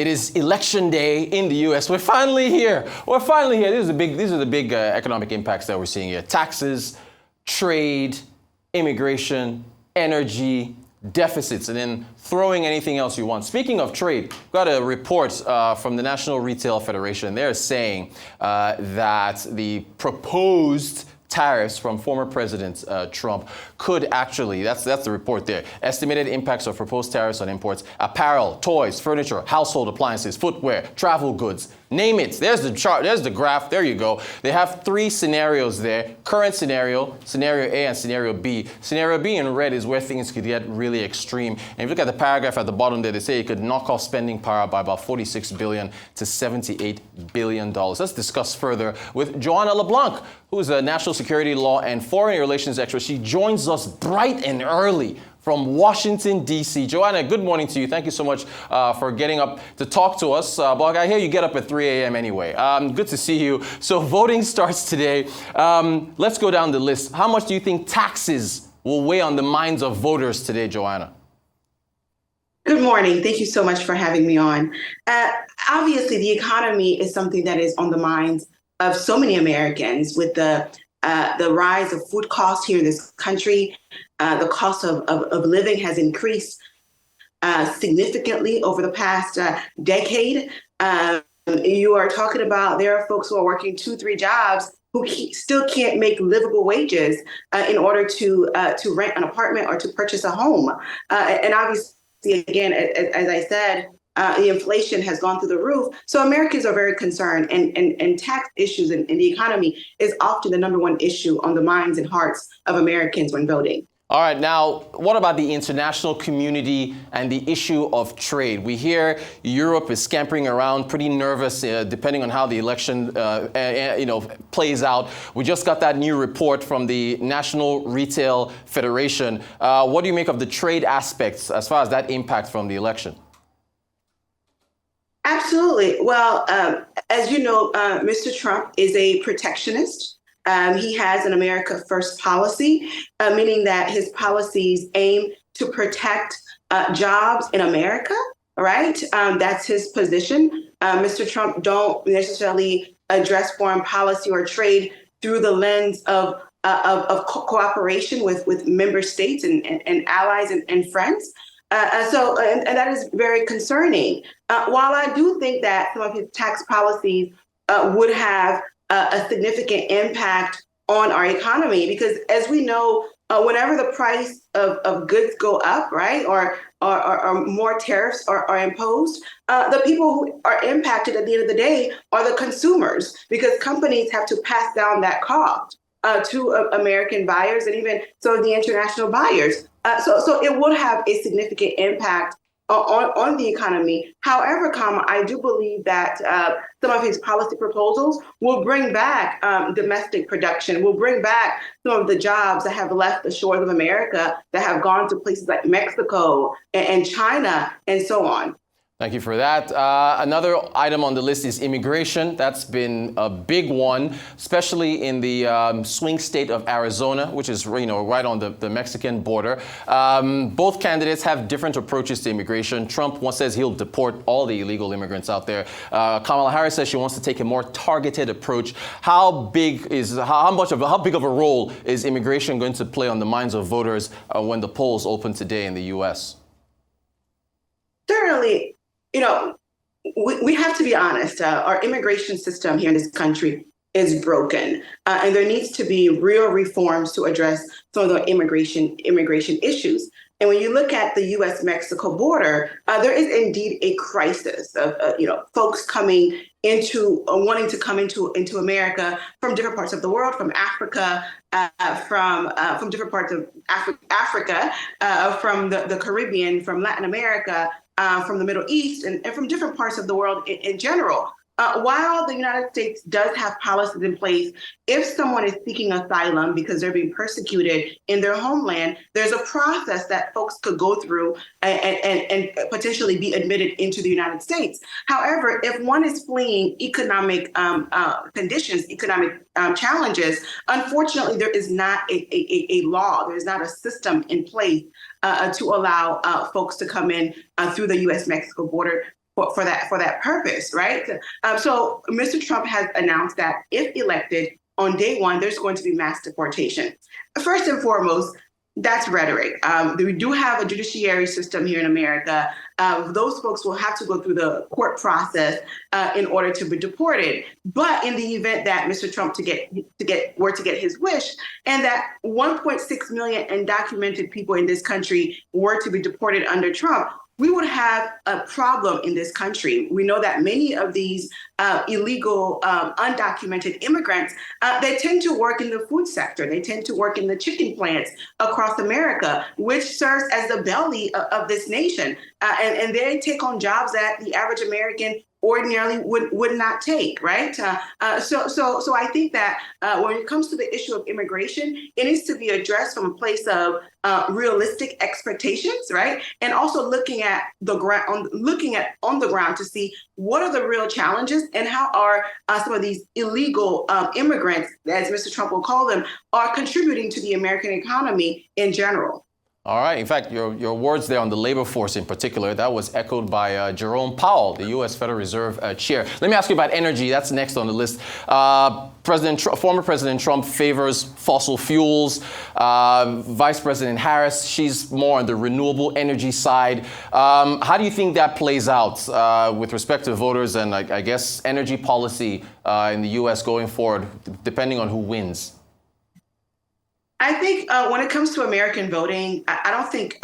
It is election day in the U.S. We're finally here. These are the big economic impacts that we're seeing here. Taxes, trade, immigration, energy, deficits, and then throwing anything else you want. Speaking of trade, got a report from the National Retail Federation. They're saying that the proposed tariffs from former President Trump could actually, that's the report there, estimated impacts of proposed tariffs on imports, apparel, toys, furniture, household appliances, footwear, travel goods, name it. There's the chart, there's the graph, there you go. They have three scenarios there, current scenario, scenario A, and scenario B. Scenario B in red is where things could get really extreme. And if you look at the paragraph at the bottom there, they say it could knock off spending power by about $46 billion to $78 billion. Let's discuss further with Johanna Leblanc, who is a national security law and foreign relations expert. She joins us bright and early from Washington, D.C. Johanna, good morning to you. Thank you so much for getting up to talk to us. But I hear you get up at 3 a.m. anyway. Good to see you. So voting starts today. Let's go down the list. How much do you think taxes will weigh on the minds of voters today, Johanna? Good morning. Thank you so much for having me on. Obviously, the economy is something that is on the minds of so many Americans with the rise of food costs here in this country. The cost of living has increased significantly over the past decade. You are talking about there are folks who are working 2-3 jobs who still can't make livable wages in order to rent an apartment or to purchase a home. And obviously, again, as I said, the inflation has gone through the roof. So Americans are very concerned, and tax issues in the economy is often the number one issue on the minds and hearts of Americans when voting. All right, now, what about the international community and the issue of trade? We hear Europe is scampering around, pretty nervous, depending on how the election plays out. We just got that new report from the National Retail Federation. What do you make of the trade aspects as far as that impact from the election? Absolutely. Well, as you know, Mr. Trump is a protectionist. He has an America First policy, meaning that his policies aim to protect jobs in America, right? That's his position. Mr. Trump don't necessarily address foreign policy or trade through the lens of cooperation with member states and allies and friends. So that is very concerning. While I do think that some of his tax policies would have a significant impact on our economy, because as we know, whenever the price of goods go up, right, or more tariffs are imposed, the people who are impacted at the end of the day are the consumers, because companies have to pass down that cost to American buyers and even some of the international buyers. So it would have a significant impact on the economy. However, Kamala, I do believe that some of his policy proposals will bring back domestic production, will bring back some of the jobs that have left the shores of America, that have gone to places like Mexico and China and so on. Thank you for that. Another item on the list is immigration. That's been a big one, especially in the swing state of Arizona, which is right on the Mexican border. Both candidates have different approaches to immigration. Trump says he'll deport all the illegal immigrants out there. Kamala Harris says she wants to take a more targeted approach. How big of a role is immigration going to play on the minds of voters when the polls open today in the U.S.? Certainly. We have to be honest. Our immigration system here in this country is broken, and there needs to be real reforms to address some of the immigration issues. And when you look at the U.S.-Mexico border, there is indeed a crisis of folks wanting to come into America from different parts of the world, from Africa, from different parts of Africa, from the Caribbean, from Latin America. From the Middle East and from different parts of the world in general. While the United States does have policies in place, if someone is seeking asylum because they're being persecuted in their homeland, there's a process that folks could go through and potentially be admitted into the United States. However, if one is fleeing economic conditions, economic challenges, unfortunately, there is not a law, there's not a system in place to allow folks to come in through the U.S.-Mexico border for that purpose, right? So Mr. Trump has announced that if elected on day one, there's going to be mass deportation. First and foremost, that's rhetoric. We do have a judiciary system here in America. Those folks will have to go through the court process in order to be deported. But in the event that Mr. Trump were to get his wish, and that 1.6 million undocumented people in this country were to be deported under Trump, we would have a problem in this country. We know that many of these illegal, undocumented immigrants, they tend to work in the food sector. They tend to work in the chicken plants across America, which serves as the belly of this nation. And they take on jobs that the average American ordinarily would not take, right? So I think that when it comes to the issue of immigration, it needs to be addressed from a place of realistic expectations, right? And also looking at the ground, on the ground to see what are the real challenges and how are some of these illegal immigrants, as Mr. Trump will call them, are contributing to the American economy in general. All right. In fact, your words there on the labor force in particular, that was echoed by Jerome Powell, the U.S. Federal Reserve chair. Let me ask you about energy. That's next on the list. Former President Trump favors fossil fuels. Vice President Harris, she's more on the renewable energy side. How do you think that plays out with respect to voters and, I guess, energy policy in the U.S. going forward, depending on who wins? I think when it comes to American voting, I don't think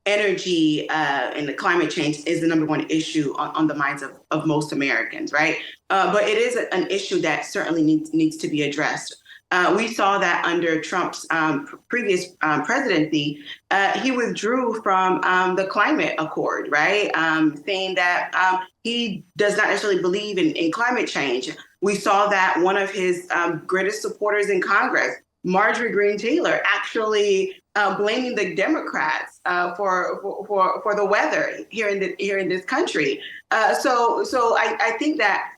energy and the climate change is the number one issue on the minds of most Americans, right? But it is an issue that certainly needs to be addressed. We saw that under Trump's previous presidency, he withdrew from the climate accord, right? Saying that he does not necessarily believe in climate change. We saw that one of his greatest supporters in Congress, Marjorie Greene Taylor, actually blaming the Democrats for the weather here in this country. So I think that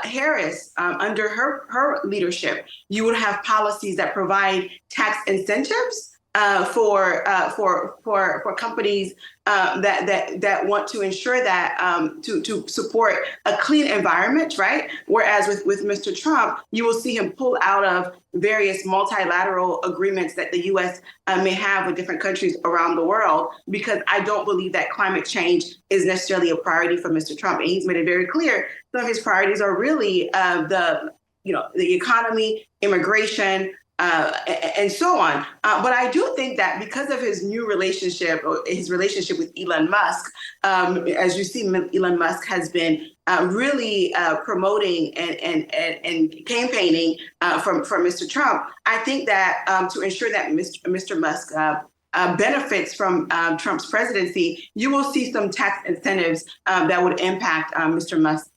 Harris, under her leadership, you would have policies that provide tax incentives for companies that want to ensure that to support a clean environment, right? Whereas with Mr. Trump, you will see him pull out of various multilateral agreements that the U.S. May have with different countries around the world, because I don't believe that climate change is necessarily a priority for Mr. Trump. And he's made it very clear some of his priorities are really the economy, immigration, and so on. But I do think that because of his new relationship, or his relationship with Elon Musk, as you see, Elon Musk has been really promoting and campaigning for Mr. Trump. I think that to ensure that Mr. Musk benefits from Trump's presidency, you will see some tax incentives that would impact Mr. Musk's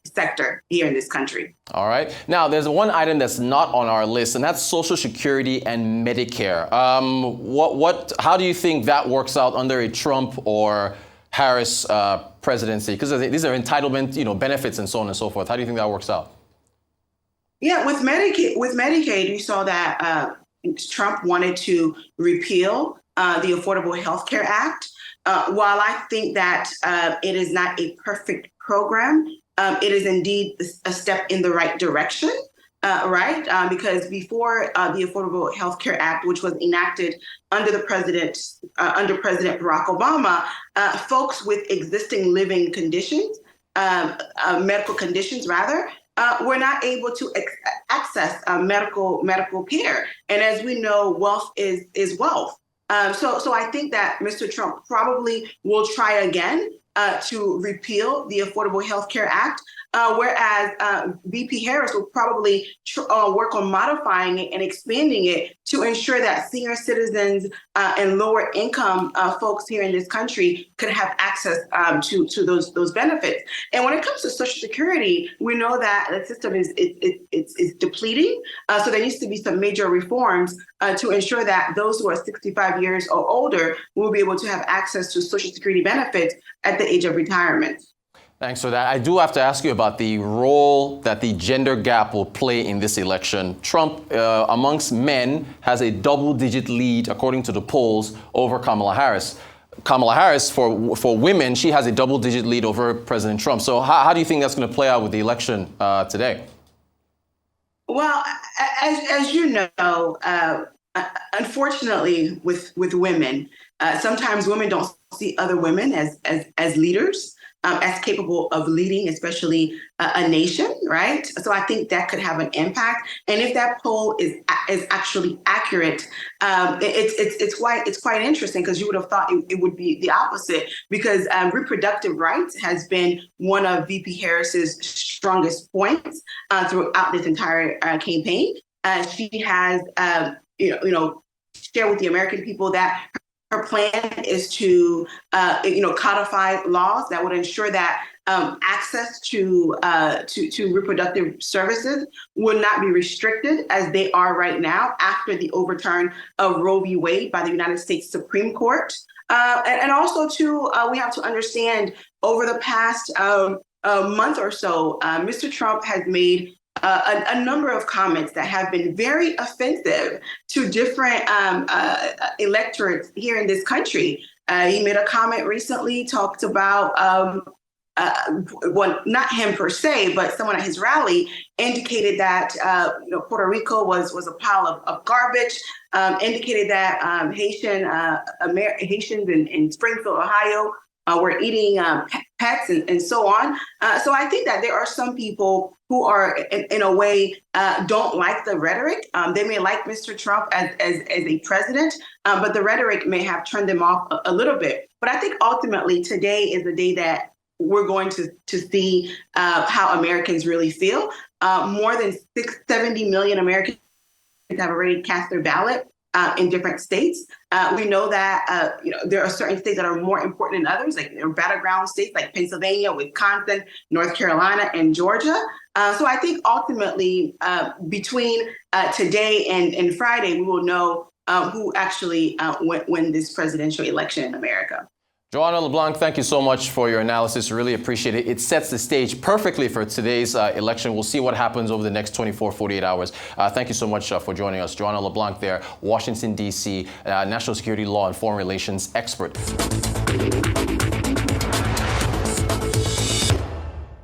sector here in this country. All right. Now, there's one item that's not on our list, and that's Social Security and Medicare. How do you think that works out under a Trump or Harris presidency? Because these are entitlement, benefits and so on and so forth. How do you think that works out? Yeah, with Medicaid, we saw that Trump wanted to repeal the Affordable Health Care Act. While I think that it is not a perfect program, it is indeed a step in the right direction, right? Because before the Affordable Health Care Act, which was enacted under President Barack Obama, folks with existing living conditions, medical conditions rather, were not able to access medical care. And as we know, wealth is wealth. So I think that Mr. Trump probably will try again to repeal the Affordable Health Care Act, whereas VP Harris will probably work on modifying it and expanding it to ensure that senior citizens and lower income folks here in this country could have access to those benefits. And when it comes to Social Security, we know that the system is depleting. So there needs to be some major reforms to ensure that those who are 65 years or older will be able to have access to Social Security benefits at the age of retirement. Thanks for that. I do have to ask you about the role that the gender gap will play in this election. Trump, amongst men, has a double-digit lead, according to the polls, over Kamala Harris. Kamala Harris, for women, she has a double-digit lead over President Trump. So how do you think that's going to play out with the election today? Well, as you know, unfortunately, with women, sometimes women don't see other women as leaders, as capable of leading, especially a nation, right? So I think that could have an impact. And if that poll is actually accurate, it's quite interesting, because you would have thought it would be the opposite, because reproductive rights has been one of VP Harris's strongest points throughout this entire campaign. She has, shared with the American people that her plan is to, codify laws that would ensure that access to reproductive services would not be restricted as they are right now after the overturn of Roe v. Wade by the United States Supreme Court. And also, too, we have to understand, over the past month or so, Mr. Trump has made a number of comments that have been very offensive to different electorates here in this country. He made a comment recently, talked about, well, not him per se, but someone at his rally indicated that Puerto Rico was a pile of garbage, indicated that Haitians in Springfield, Ohio, we're eating pets and so on. So I think that there are some people who are, in a way, don't like the rhetoric. They may like Mr. Trump as a president, but the rhetoric may have turned them off a little bit. But I think ultimately today is the day that we're going to see how Americans really feel. More than 70 million Americans have already cast their ballot in different states. We know that there are certain states that are more important than others, like battleground states like Pennsylvania, Wisconsin, North Carolina, and Georgia. So I think ultimately between today and Friday, we will know who actually win this presidential election in America. Johanna Leblanc, thank you so much for your analysis. Really appreciate it. It sets the stage perfectly for today's election. We'll see what happens over the next 24, 48 hours. Thank you so much for joining us. Johanna Leblanc there, Washington, D.C., national security law and foreign relations expert.